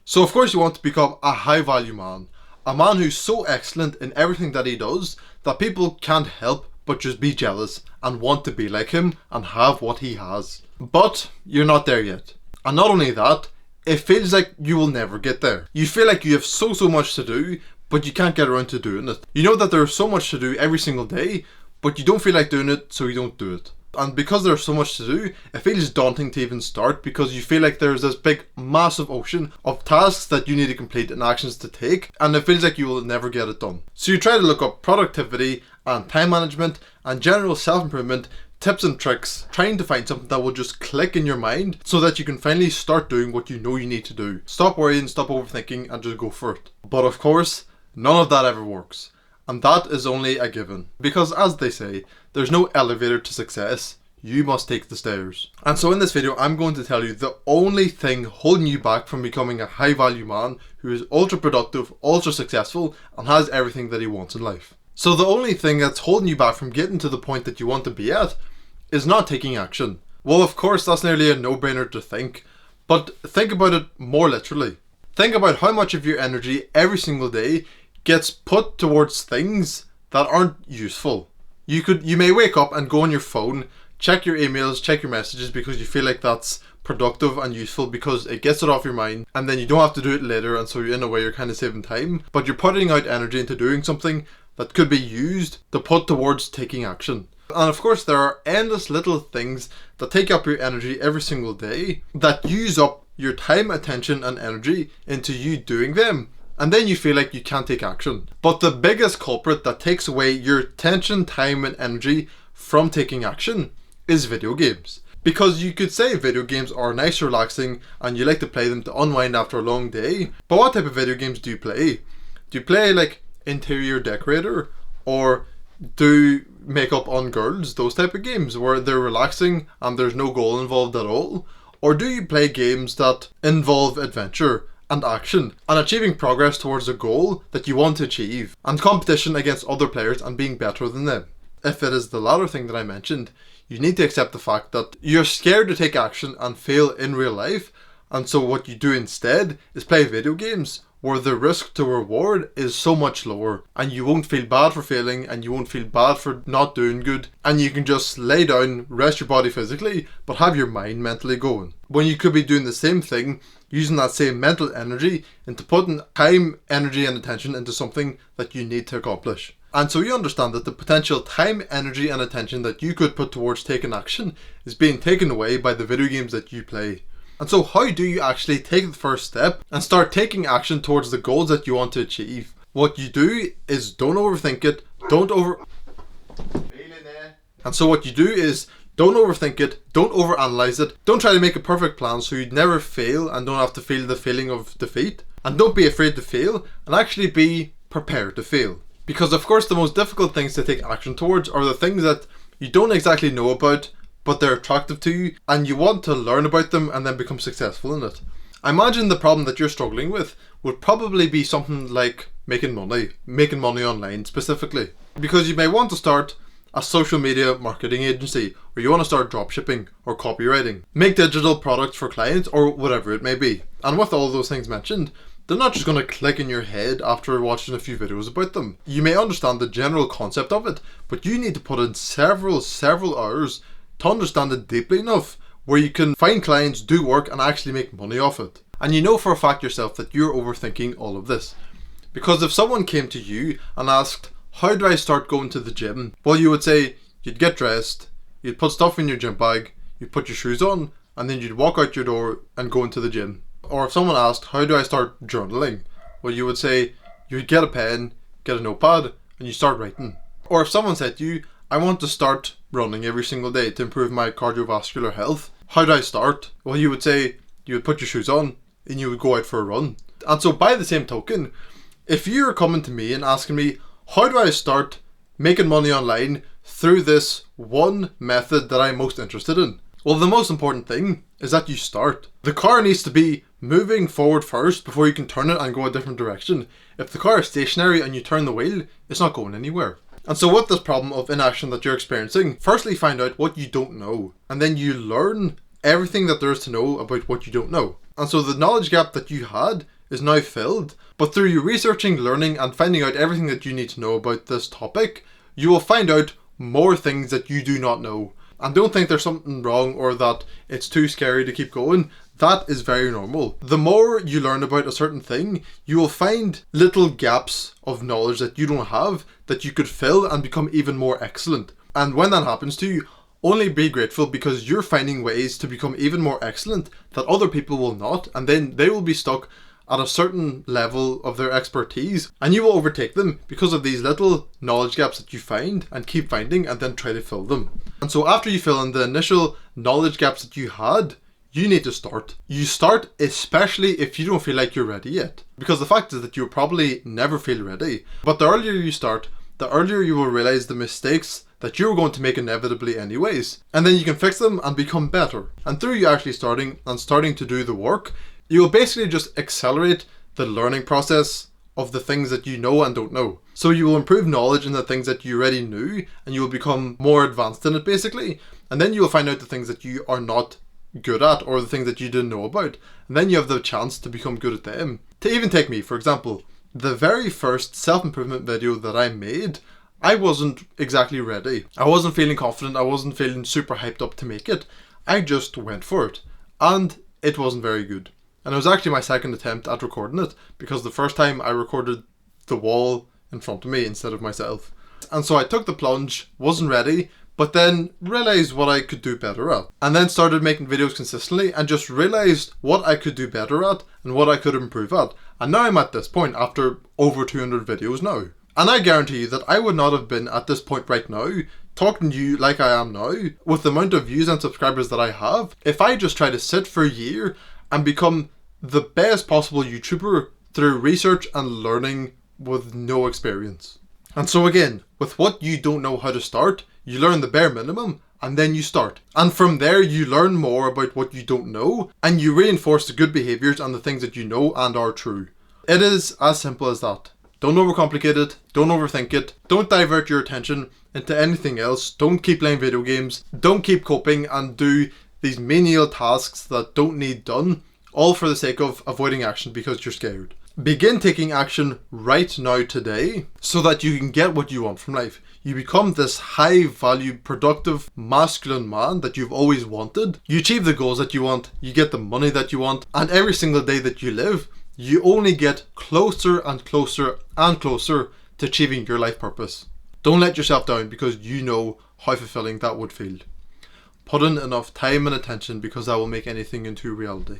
So of course you want to become a high value man. A man who's so excellent in everything that he does that people can't help but just be jealous and want to be like him and have what he has. But you're not there yet. And not only that, it feels like you will never get there. You feel like you have so much to do, but you can't get around to doing it. You know that there's so much to do every single day, but you don't feel like doing it, so you don't do it. And because there's so much to do, it feels daunting to even start because you feel like there's this big, massive ocean of tasks that you need to complete and actions to take, and it feels like you will never get it done. So you try to look up productivity and time management and general self-improvement tips and tricks, trying to find something that will just click in your mind so that you can finally start doing what you know you need to do. Stop worrying, stop overthinking, and just go for it. But of course, none of that ever works. And that is only a given. Because as they say, there's no elevator to success. You must take the stairs. And so in this video, I'm going to tell you the only thing holding you back from becoming a high value man who is ultra productive, ultra successful, and has everything that he wants in life. So the only thing that's holding you back from getting to the point that you want to be at is not taking action. Well, of course, that's nearly a no-brainer to think, but think about it more literally. Think about how much of your energy every single day gets put towards things that aren't useful. You may wake up and go on your phone, check your emails, check your messages because you feel like that's productive and useful because it gets it off your mind, and then you don't have to do it later, and so in a way you're kind of saving time, but you're putting out energy into doing something that could be used to put towards taking action. And of course there are endless little things that take up your energy every single day that use up your time, attention and energy into you doing them, and then you feel like you can't take action. But the biggest culprit that takes away your attention, time and energy from taking action is video games. Because you could say video games are nice, relaxing, and you like to play them to unwind after a long day, but what type of video games do you play? Do you play like interior decorator, or do makeup on girls, those type of games where they're relaxing and there's no goal involved at all? Or do you play games that involve adventure and action and achieving progress towards a goal that you want to achieve and competition against other players and being better than them? If it is the latter thing that I mentioned, you need to accept the fact that you're scared to take action and fail in real life, and so what you do instead is play video games where the risk to reward is so much lower, and you won't feel bad for failing and you won't feel bad for not doing good, and you can just lay down, rest your body physically, but have your mind mentally going. When you could be doing the same thing, using that same mental energy into putting time, energy and attention into something that you need to accomplish. And so you understand that the potential time, energy and attention that you could put towards taking action is being taken away by the video games that you play. And so how do you actually take the first step and start taking action towards the goals that you want to achieve? What you do is don't overthink it, don't overthink it, don't overanalyze it, don't try to make a perfect plan so you'd never fail and don't have to feel the feeling of defeat. And don't be afraid to fail, and actually be prepared to fail. Because of course the most difficult things to take action towards are the things that you don't exactly know about, but they're attractive to you and you want to learn about them and then become successful in it. I imagine the problem that you're struggling with would probably be something like making money online specifically. Because you may want to start a social media marketing agency, or you want to start dropshipping or copywriting, make digital products for clients, or whatever it may be. And with all those things mentioned, they're not just going to click in your head after watching a few videos about them. You may understand the general concept of it, but you need to put in several hours to understand it deeply enough where you can find clients, do work and actually make money off it. And you know for a fact yourself that you're overthinking all of this. Because if someone came to you and asked, how do I start going to the gym? Well, you would say you'd get dressed, you'd put stuff in your gym bag, you'd put your shoes on, and then you'd walk out your door and go into the gym. Or if someone asked, how do I start journaling? Well, you would say you'd get a pen, get a notepad, and you start writing. Or if someone said to you, I want to start running every single day to improve my cardiovascular health, how do I start? Well, you would say you would put your shoes on and you would go out for a run. And so by the same token, if you're coming to me and asking me, how do I start making money online through this one method that I'm most interested in? Well, the most important thing is that you start. The car needs to be moving forward first before you can turn it and go a different direction. If the car is stationary and you turn the wheel, it's not going anywhere. And so with this problem of inaction that you're experiencing, firstly find out what you don't know, and then you learn everything that there is to know about what you don't know. And so the knowledge gap that you had is now filled, but through you researching, learning, and finding out everything that you need to know about this topic, you will find out more things that you do not know. And don't think there's something wrong or that it's too scary to keep going. That is very normal. The more you learn about a certain thing, you will find little gaps of knowledge that you don't have that you could fill and become even more excellent. And when that happens to you, only be grateful, because you're finding ways to become even more excellent that other people will not, and then they will be stuck at a certain level of their expertise and you will overtake them because of these little knowledge gaps that you find and keep finding and then try to fill them. And so after you fill in the initial knowledge gaps that you had, you need to start. You start, especially if you don't feel like you're ready yet, because the fact is that you'll probably never feel ready. But the earlier you start, the earlier you will realize the mistakes that you're going to make inevitably anyways, and then you can fix them and become better. And through you actually starting to do the work, you will basically just accelerate the learning process of the things that you know and don't know. So you will improve knowledge in the things that you already knew, and you will become more advanced in it basically. And then you will find out the things that you are not good at, or the things that you didn't know about. And then you have the chance to become good at them. To even take me, for example, the very first self-improvement video that I made, I wasn't exactly ready. I wasn't feeling confident. I wasn't feeling super hyped up to make it. I just went for it. And it wasn't very good. And it was actually my second attempt at recording it, because the first time I recorded the wall in front of me instead of myself. And so I took the plunge, wasn't ready, but then realized what I could do better at. And then started making videos consistently and just realized what I could do better at and what I could improve at. And now I'm at this point after over 200 videos now. And I guarantee you that I would not have been at this point right now, talking to you like I am now, with the amount of views and subscribers that I have, if I just try to sit for a year and become the best possible YouTuber through research and learning with no experience. And so again, with what you don't know how to start, you learn the bare minimum and then you start. And from there you learn more about what you don't know and you reinforce the good behaviors and the things that you know and are true. It is as simple as that. Don't overcomplicate it, don't overthink it, don't divert your attention into anything else, don't keep playing video games, don't keep coping and do these menial tasks that don't need done, all for the sake of avoiding action because you're scared. Begin taking action right now today so that you can get what you want from life. You become this high value, productive, masculine man that you've always wanted. You achieve the goals that you want, you get the money that you want, and every single day that you live, you only get closer and closer and closer to achieving your life purpose. Don't let yourself down because you know how fulfilling that would feel. Put in enough time and attention because that will make anything into reality.